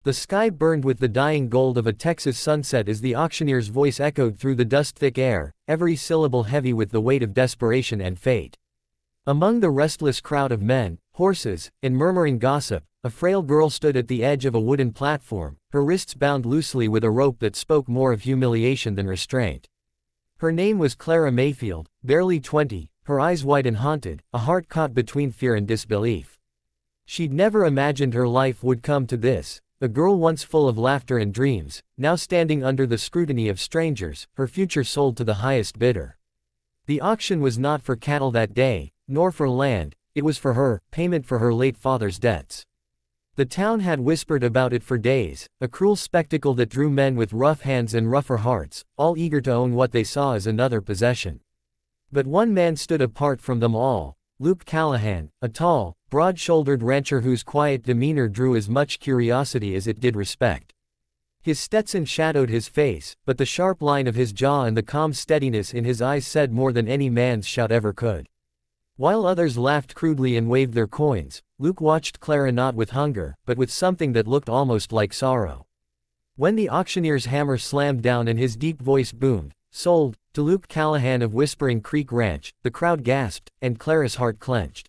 The sky burned with the dying gold of a Texas sunset as the auctioneer's voice echoed through the dust-thick air, every syllable heavy with the weight of desperation and fate. Among the restless crowd of men, horses, and murmuring gossip, a frail girl stood at the edge of a wooden platform, her wrists bound loosely with a rope that spoke more of humiliation than restraint. Her name was Clara Mayfield, barely 20, her eyes wide and haunted, a heart caught between fear and disbelief. She'd never imagined her life would come to this. A girl once full of laughter and dreams, now standing under the scrutiny of strangers, her future sold to the highest bidder. The auction was not for cattle that day, nor for land, it was for her, payment for her late father's debts. The town had whispered about it for days, a cruel spectacle that drew men with rough hands and rougher hearts, all eager to own what they saw as another possession. But one man stood apart from them all, Luke Callahan, a tall, broad-shouldered rancher whose quiet demeanor drew as much curiosity as it did respect. His Stetson shadowed his face, but the sharp line of his jaw and the calm steadiness in his eyes said more than any man's shout ever could. While others laughed crudely and waved their coins, Luke watched Clara not with hunger, but with something that looked almost like sorrow. When the auctioneer's hammer slammed down and his deep voice boomed, "Sold, to Luke Callahan of Whispering Creek Ranch," the crowd gasped, and Clara's heart clenched.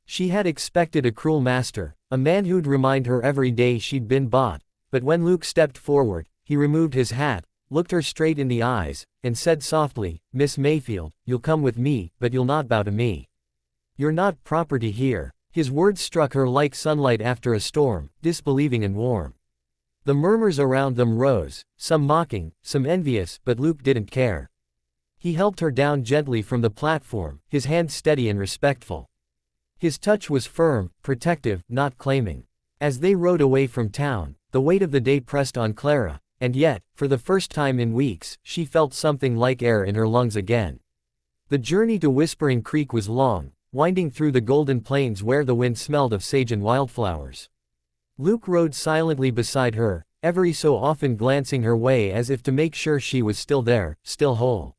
She had expected a cruel master, a man who'd remind her every day she'd been bought, but when Luke stepped forward, he removed his hat, looked her straight in the eyes, and said softly, "Miss Mayfield, you'll come with me, but you'll not bow to me. You're not property here." His words struck her like sunlight after a storm, disbelieving and warm. The murmurs around them rose, some mocking, some envious, but Luke didn't care. He helped her down gently from the platform, his hand steady and respectful. His touch was firm, protective, not claiming. As they rode away from town, the weight of the day pressed on Clara, and yet, for the first time in weeks, she felt something like air in her lungs again. The journey to Whispering Creek was long, winding through the golden plains where the wind smelled of sage and wildflowers. Luke rode silently beside her, every so often glancing her way as if to make sure she was still there, still whole.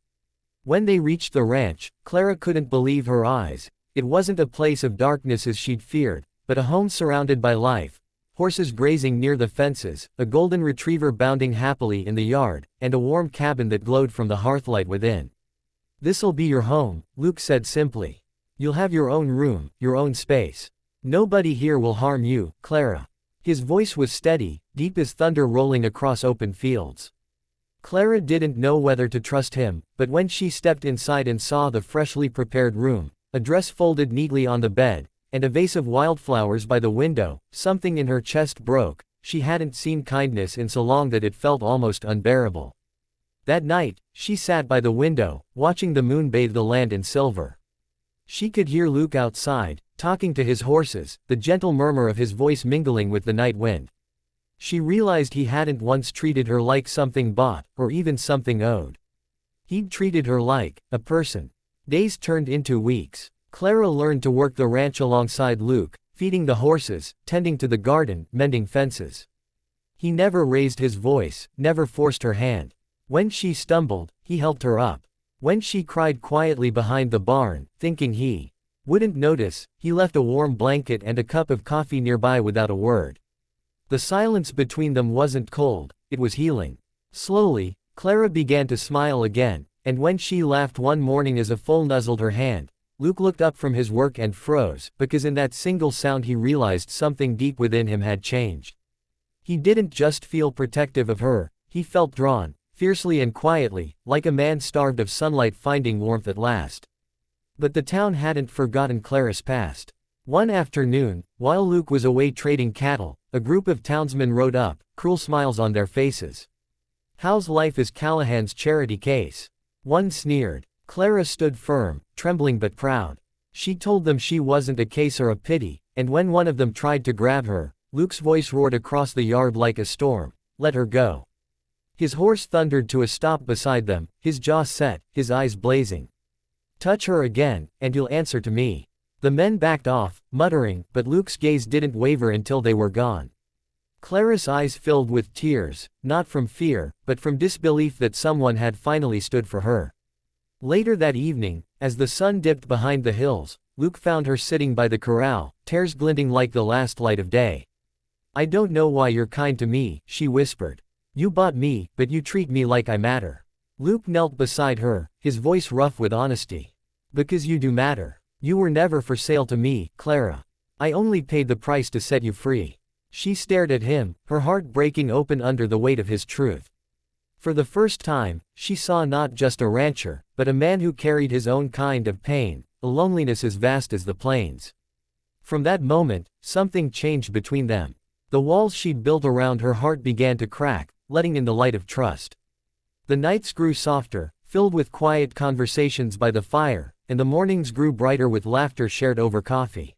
When they reached the ranch, Clara couldn't believe her eyes. It wasn't a place of darkness as she'd feared, but a home surrounded by life. Horses grazing near the fences, a golden retriever bounding happily in the yard, and a warm cabin that glowed from the hearthlight within. "This'll be your home," Luke said simply. "You'll have your own room, your own space. Nobody here will harm you, Clara." His voice was steady, deep as thunder rolling across open fields. Clara didn't know whether to trust him, but when she stepped inside and saw the freshly prepared room, a dress folded neatly on the bed, and a vase of wildflowers by the window, something in her chest broke. She hadn't seen kindness in so long that it felt almost unbearable. That night, she sat by the window, watching the moon bathe the land in silver. She could hear Luke outside, talking to his horses, the gentle murmur of his voice mingling with the night wind. She realized he hadn't once treated her like something bought, or even something owed. He'd treated her like a person. Days turned into weeks. Clara learned to work the ranch alongside Luke, feeding the horses, tending to the garden, mending fences. He never raised his voice, never forced her hand. When she stumbled, he helped her up. When she cried quietly behind the barn, thinking he wouldn't notice, he left a warm blanket and a cup of coffee nearby without a word. The silence between them wasn't cold, it was healing. Slowly, Clara began to smile again, and when she laughed one morning as a foal nuzzled her hand, Luke looked up from his work and froze, because in that single sound he realized something deep within him had changed. He didn't just feel protective of her, he felt drawn, fiercely and quietly, like a man starved of sunlight finding warmth at last. But the town hadn't forgotten Clara's past. One afternoon, while Luke was away trading cattle, a group of townsmen rode up, cruel smiles on their faces. "How's life as Callahan's charity case?" one sneered. Clara stood firm, trembling but proud. She told them she wasn't a case or a pity, and when one of them tried to grab her, Luke's voice roared across the yard like a storm, "Let her go." His horse thundered to a stop beside them, his jaw set, his eyes blazing. "Touch her again, and you'll answer to me." The men backed off, muttering, but Luke's gaze didn't waver until they were gone. Clara's eyes filled with tears, not from fear, but from disbelief that someone had finally stood for her. Later that evening, as the sun dipped behind the hills, Luke found her sitting by the corral, tears glinting like the last light of day. I don't know why you're kind to me, she whispered. You bought me, but you treat me like I matter. Luke knelt beside her, his voice rough with honesty. Because you do matter. You were never for sale to me, Clara. I only paid the price to set you free. She stared at him, her heart breaking open under the weight of his truth. For the first time, she saw not just a rancher, but a man who carried his own kind of pain, a loneliness as vast as the plains. From that moment, something changed between them. The walls she'd built around her heart began to crack, letting in the light of trust. The nights grew softer, filled with quiet conversations by the fire, and the mornings grew brighter with laughter shared over coffee.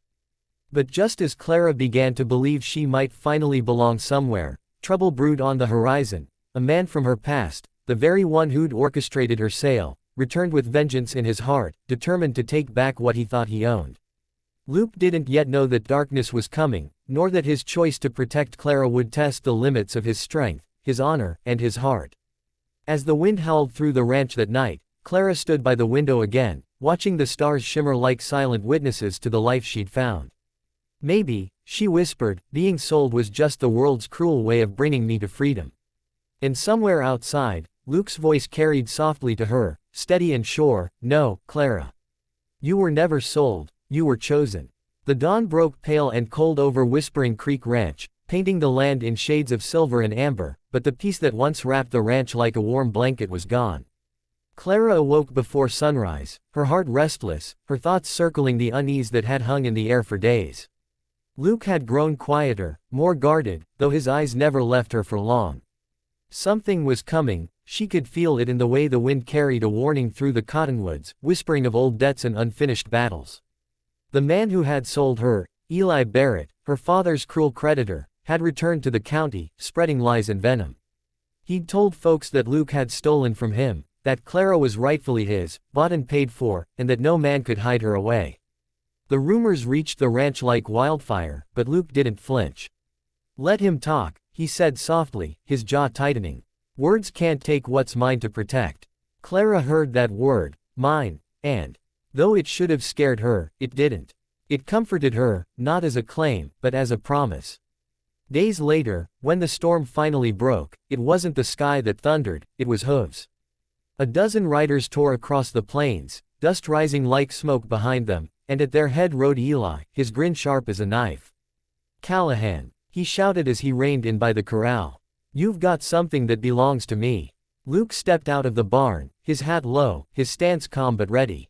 But just as Clara began to believe she might finally belong somewhere, trouble brewed on the horizon. A man from her past, the very one who'd orchestrated her sale, returned with vengeance in his heart, determined to take back what he thought he owned. Luke didn't yet know that darkness was coming, nor that his choice to protect Clara would test the limits of his strength, his honor, and his heart. As the wind howled through the ranch that night, Clara stood by the window again, watching the stars shimmer like silent witnesses to the life she'd found. Maybe, she whispered, being sold was just the world's cruel way of bringing me to freedom. And somewhere outside, Luke's voice carried softly to her, steady and sure, no, Clara. You were never sold, you were chosen. The dawn broke pale and cold over Whispering Creek Ranch, painting the land in shades of silver and amber, but the peace that once wrapped the ranch like a warm blanket was gone. Clara awoke before sunrise, her heart restless, her thoughts circling the unease that had hung in the air for days. Luke had grown quieter, more guarded, though his eyes never left her for long. Something was coming, she could feel it in the way the wind carried a warning through the cottonwoods, whispering of old debts and unfinished battles. The man who had sold her, Eli Barrett, her father's cruel creditor, had returned to the county, spreading lies and venom. He'd told folks that Luke had stolen from him, that Clara was rightfully his, bought and paid for, and that no man could hide her away. The rumors reached the ranch like wildfire, but Luke didn't flinch. Let him talk, he said softly, his jaw tightening. Words can't take what's mine to protect. Clara heard that word, mine, and, though it should have scared her, it didn't. It comforted her, not as a claim, but as a promise. Days later, when the storm finally broke, it wasn't the sky that thundered, it was hooves. A dozen riders tore across the plains, dust rising like smoke behind them, and at their head rode Eli, his grin sharp as a knife. Callahan, he shouted as he reined in by the corral. You've got something that belongs to me. Luke stepped out of the barn, his hat low, his stance calm but ready.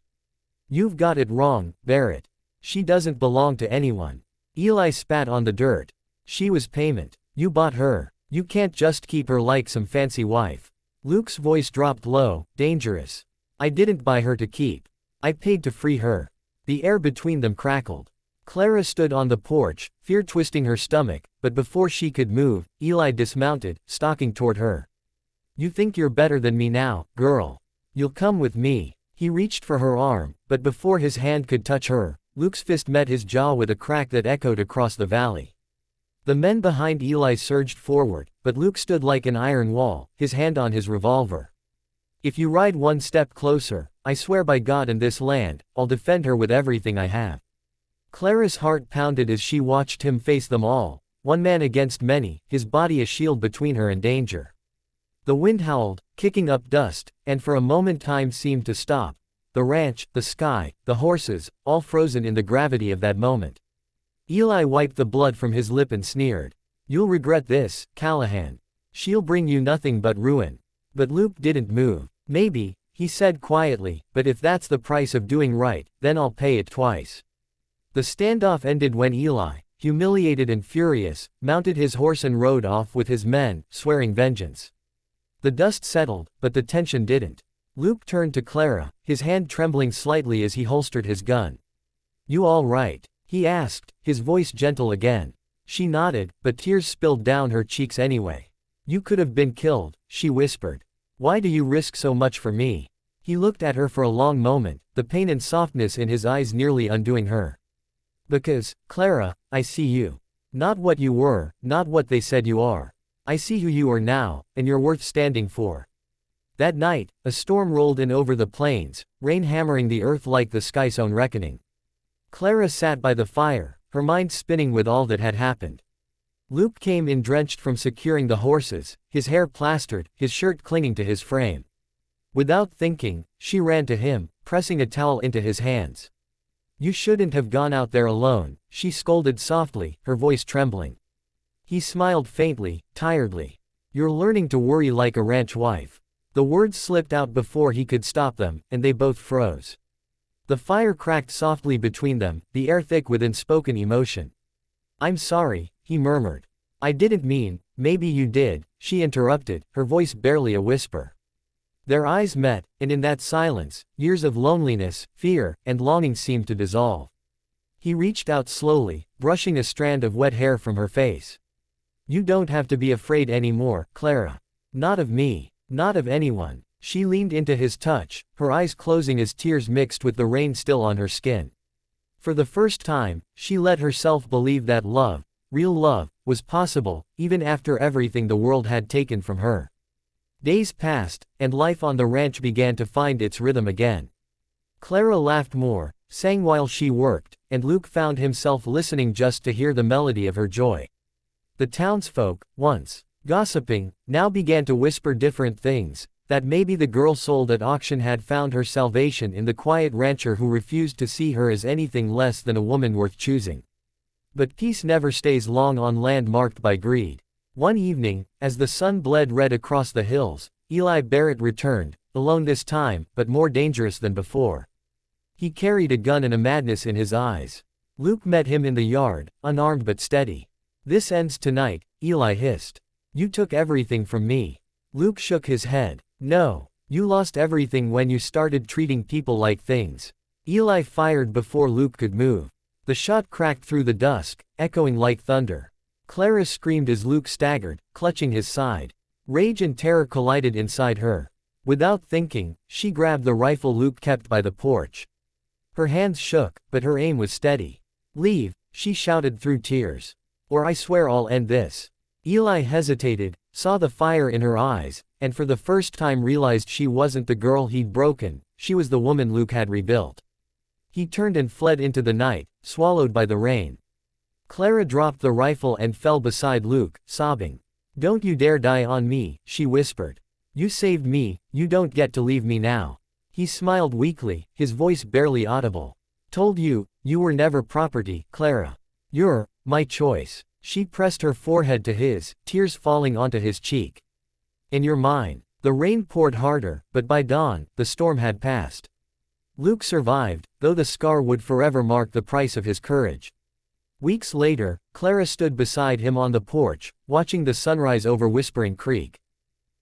You've got it wrong, Barrett. She doesn't belong to anyone. Eli spat on the dirt. She was payment. You bought her. You can't just keep her like some fancy wife. Luke's voice dropped low, dangerous. I didn't buy her to keep. I paid to free her. The air between them crackled. Clara stood on the porch, fear twisting her stomach, but before she could move, Eli dismounted, stalking toward her. You think you're better than me now, girl. You'll come with me. He reached for her arm, but before his hand could touch her, Luke's fist met his jaw with a crack that echoed across the valley. The men behind Eli surged forward, but Luke stood like an iron wall, his hand on his revolver. If you ride one step closer, I swear by God and this land, I'll defend her with everything I have. Clara's heart pounded as she watched him face them all, one man against many, his body a shield between her and danger. The wind howled, kicking up dust, and for a moment time seemed to stop. The ranch, the sky, the horses, all frozen in the gravity of that moment. Eli wiped the blood from his lip and sneered. You'll regret this, Callahan. She'll bring you nothing but ruin. But Luke didn't move. Maybe, he said quietly, but if that's the price of doing right, then I'll pay it twice. The standoff ended when Eli, humiliated and furious, mounted his horse and rode off with his men, swearing vengeance. The dust settled, but the tension didn't. Luke turned to Clara, his hand trembling slightly as he holstered his gun. You all right? He asked, his voice gentle again. She nodded, but tears spilled down her cheeks anyway. You could have been killed, she whispered. Why do you risk so much for me? He looked at her for a long moment, the pain and softness in his eyes nearly undoing her. Because, Clara, I see you. Not what you were, not what they said you are. I see who you are now, and you're worth standing for. That night, a storm rolled in over the plains, rain hammering the earth like the sky's own reckoning. Clara sat by the fire, her mind spinning with all that had happened. Luke came in drenched from securing the horses, his hair plastered, his shirt clinging to his frame. Without thinking, she ran to him, pressing a towel into his hands. "You shouldn't have gone out there alone," she scolded softly, her voice trembling. He smiled faintly, tiredly. "You're learning to worry like a ranch wife." The words slipped out before he could stop them, and they both froze. The fire cracked softly between them, the air thick with unspoken emotion. "I'm sorry," he murmured. "I didn't mean." "Maybe you did," she interrupted, her voice barely a whisper. Their eyes met, and in that silence, years of loneliness, fear, and longing seemed to dissolve. He reached out slowly, brushing a strand of wet hair from her face. "You don't have to be afraid anymore, Clara. Not of me. Not of anyone." She leaned into his touch, her eyes closing as tears mixed with the rain still on her skin. For the first time, she let herself believe that love, real love, was possible, even after everything the world had taken from her. Days passed, and life on the ranch began to find its rhythm again. Clara laughed more, sang while she worked, and Luke found himself listening just to hear the melody of her joy. The townsfolk, once gossiping, now began to whisper different things, that maybe the girl sold at auction had found her salvation in the quiet rancher who refused to see her as anything less than a woman worth choosing. But peace never stays long on land marked by greed. One evening, as the sun bled red across the hills, Eli Barrett returned, alone this time, but more dangerous than before. He carried a gun and a madness in his eyes. Luke met him in the yard, unarmed but steady. "This ends tonight," Eli hissed. "You took everything from me." Luke shook his head. "No. You lost everything when you started treating people like things." Eli fired before Luke could move. The shot cracked through the dusk, echoing like thunder. Clara screamed as Luke staggered, clutching his side. Rage and terror collided inside her. Without thinking, she grabbed the rifle Luke kept by the porch. Her hands shook, but her aim was steady. "Leave," she shouted through tears. "Or I swear I'll end this." Eli hesitated, saw the fire in her eyes, and for the first time realized she wasn't the girl he'd broken, she was the woman Luke had rebuilt. He turned and fled into the night, swallowed by the rain. Clara dropped the rifle and fell beside Luke, sobbing. "Don't you dare die on me," she whispered. "You saved me, you don't get to leave me now." He smiled weakly, his voice barely audible. "Told you, you were never property, Clara. You're my choice." She pressed her forehead to his, tears falling onto his cheek. "And you're mine." The rain poured harder, but by dawn, the storm had passed. Luke survived, though the scar would forever mark the price of his courage. Weeks later, Clara stood beside him on the porch, watching the sunrise over Whispering Creek.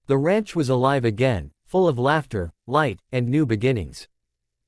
The ranch was alive again, full of laughter, light, and new beginnings.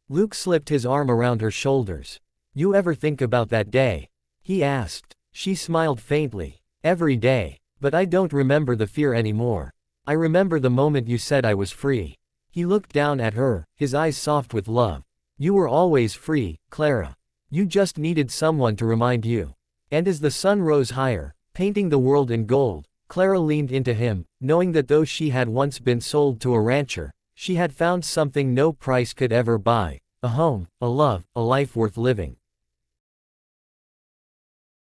Luke slipped his arm around her shoulders. "You ever think about that day?" he asked. She smiled faintly. "Every day. But I don't remember the fear anymore. I remember the moment you said I was free." He looked down at her, his eyes soft with love. "You were always free, Clara. You just needed someone to remind you." And as the sun rose higher, painting the world in gold, Clara leaned into him, knowing that though she had once been sold to a rancher, she had found something no price could ever buy: a home, a love, a life worth living.